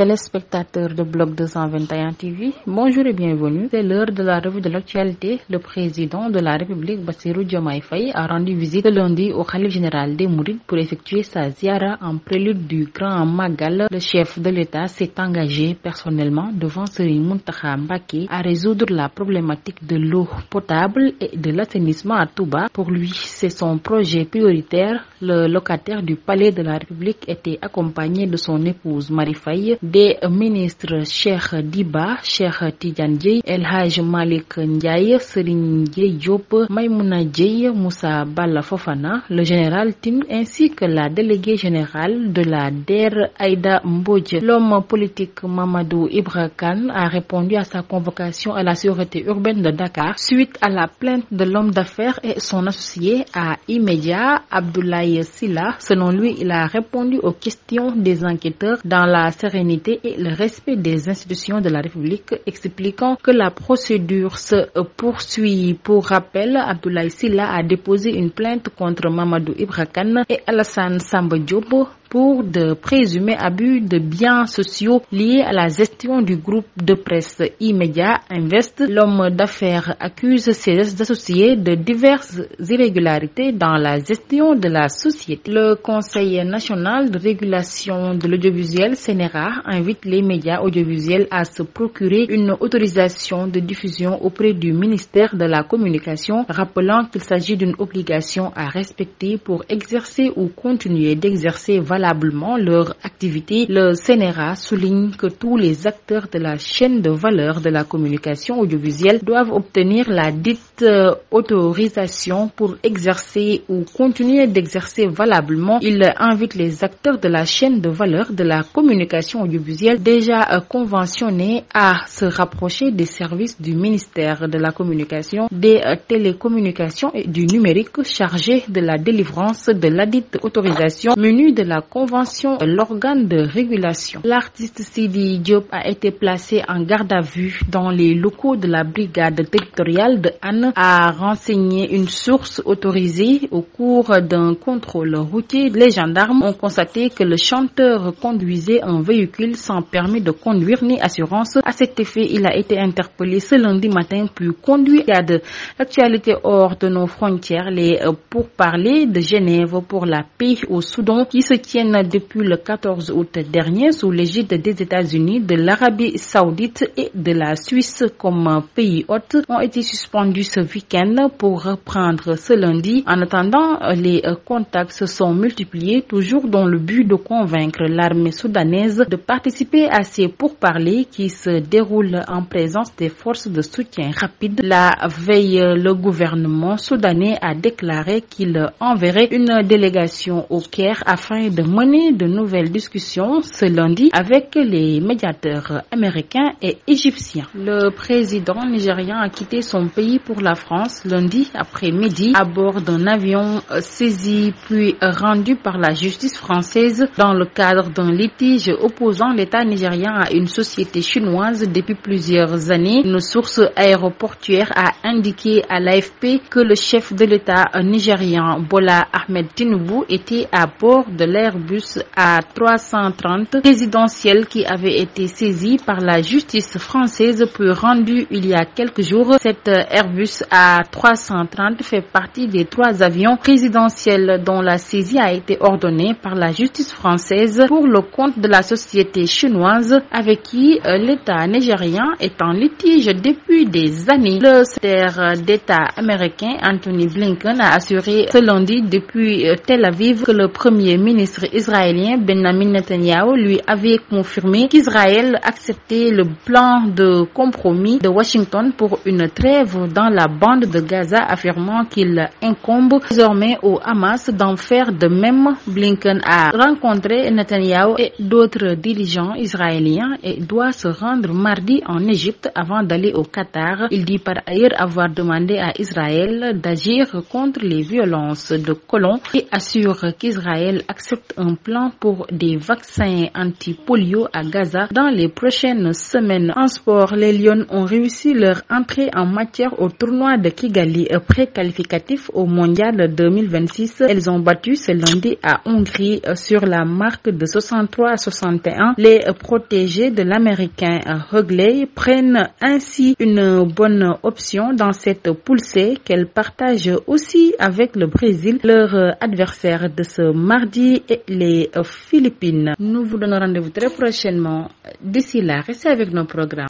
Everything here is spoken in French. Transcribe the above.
téléspectateurs de Bloc 221 TV, bonjour et bienvenue. C'est l'heure de la revue de l'actualité. Le président de la République, Bassirou Diomaye Faye, a rendu visite lundi au Khalife général des Mourides pour effectuer sa ziara en prélude du Grand Magal. Le chef de l'État s'est engagé personnellement devant Serigne Mountakha Mbacké à résoudre la problématique de l'eau potable et de l'assainissement à Touba. Pour lui, c'est son projet prioritaire. Le locataire du palais de la République était accompagné de son épouse Marie Faye, des ministres Cheikh Diba, Cheikh Tidiane Dièye, El Hadj Malick Ndiaye, Serigne Gueye Diop, Maïmouna Dièye, Moussa Balla Fofana, le général Tine ainsi que la déléguée générale de la DER Aïda Mbodj. L'homme politique Mamadou Ibra Kane a répondu à sa convocation à la sûreté urbaine de Dakar suite à la plainte de l'homme d'affaires et son associé à Immédiat, Abdoulaye Sylla. Selon lui, il a répondu aux questions des enquêteurs dans la sérénité et le respect des institutions de la République, expliquant que la procédure se poursuit. Pour rappel, Abdoulaye Sylla a déposé une plainte contre Mamadou Ibra Kane et Alassane Samba Diop pour de présumés abus de biens sociaux liés à la gestion du groupe de presse Immédiat Invest. L'homme d'affaires accuse ses associés de diverses irrégularités dans la gestion de la société. Le Conseil national de régulation de l'audiovisuel, CNRA, invite les médias audiovisuels à se procurer une autorisation de diffusion auprès du ministère de la Communication, rappelant qu'il s'agit d'une obligation à respecter pour exercer ou continuer d'exercer valablement leur activité. Le CNRA souligne que tous les acteurs de la chaîne de valeur de la communication audiovisuelle doivent obtenir la dite autorisation pour exercer ou continuer d'exercer valablement. Il invite les acteurs de la chaîne de valeur de la communication audiovisuelle déjà conventionnés à se rapprocher des services du ministère de la Communication, des télécommunications et du numérique chargés de la délivrance de la dite autorisation menue de la convention de l'organe de régulation. L'artiste Sidi Diop a été placé en garde à vue dans les locaux de la brigade territoriale de Hann, a renseigné une source autorisée. Au cours d'un contrôle routier, les gendarmes ont constaté que le chanteur conduisait un véhicule sans permis de conduire ni assurance. À cet effet, il a été interpellé ce lundi matin puis conduit à de l'actualité hors de nos frontières. Les pourparlers de Genève pour la paix au Soudan qui se tiennent depuis le 14 août dernier sous l'égide des États-Unis, de l'Arabie Saoudite et de la Suisse comme pays hôte ont été suspendus ce week-end pour reprendre ce lundi. En attendant, les contacts se sont multipliés, toujours dans le but de convaincre l'armée soudanaise de participer à ces pourparlers qui se déroulent en présence des forces de soutien rapide. La veille, le gouvernement soudanais a déclaré qu'il enverrait une délégation au Caire afin de mener de nouvelles discussions ce lundi avec les médiateurs américains et égyptiens. Le président nigérian a quitté son pays pour la France lundi après-midi à bord d'un avion saisi puis rendu par la justice française dans le cadre d'un litige opposant l'État nigérian à une société chinoise depuis plusieurs années. Une source aéroportuaire a indiqué à l'AFP que le chef de l'État nigérian Bola Ahmed Tinubu était à bord de l'Airbus A330 présidentiel qui avait été saisi par la justice française puis rendu il y a quelques jours. Cet Airbus A330 fait partie des 3 avions présidentiels dont la saisie a été ordonnée par la justice française pour le compte de la société chinoise avec qui l'État nigérian est en litige depuis des années. Le secrétaire d'État américain Anthony Blinken a assuré ce lundi depuis Tel Aviv que le premier ministre israélien Benjamin Netanyahu lui avait confirmé qu'Israël acceptait le plan de compromis de Washington pour une trêve dans la bande de Gaza, affirmant qu'il incombe désormais au Hamas d'en faire de même. Blinken a rencontré Netanyahu et d'autres dirigeants israéliens et doit se rendre mardi en Égypte avant d'aller au Qatar. Il dit par ailleurs avoir demandé à Israël d'agir contre les violences de colons et assure qu'Israël accepte un plan pour des vaccins anti-polio à Gaza dans les prochaines semaines. En sport, les Lions ont réussi leur entrée en matière au tournoi de Kigali pré-qualificatif au Mondial 2026. Elles ont battu ce lundi à Hongrie sur la marque de 63-61. Les protégés de l'Américain Hurley prennent ainsi une bonne option dans cette poule C qu'elles partagent aussi avec le Brésil, leur adversaire de ce mardi, et les Philippines. Nous vous donnons rendez-vous très prochainement. D'ici là, restez avec nos programmes.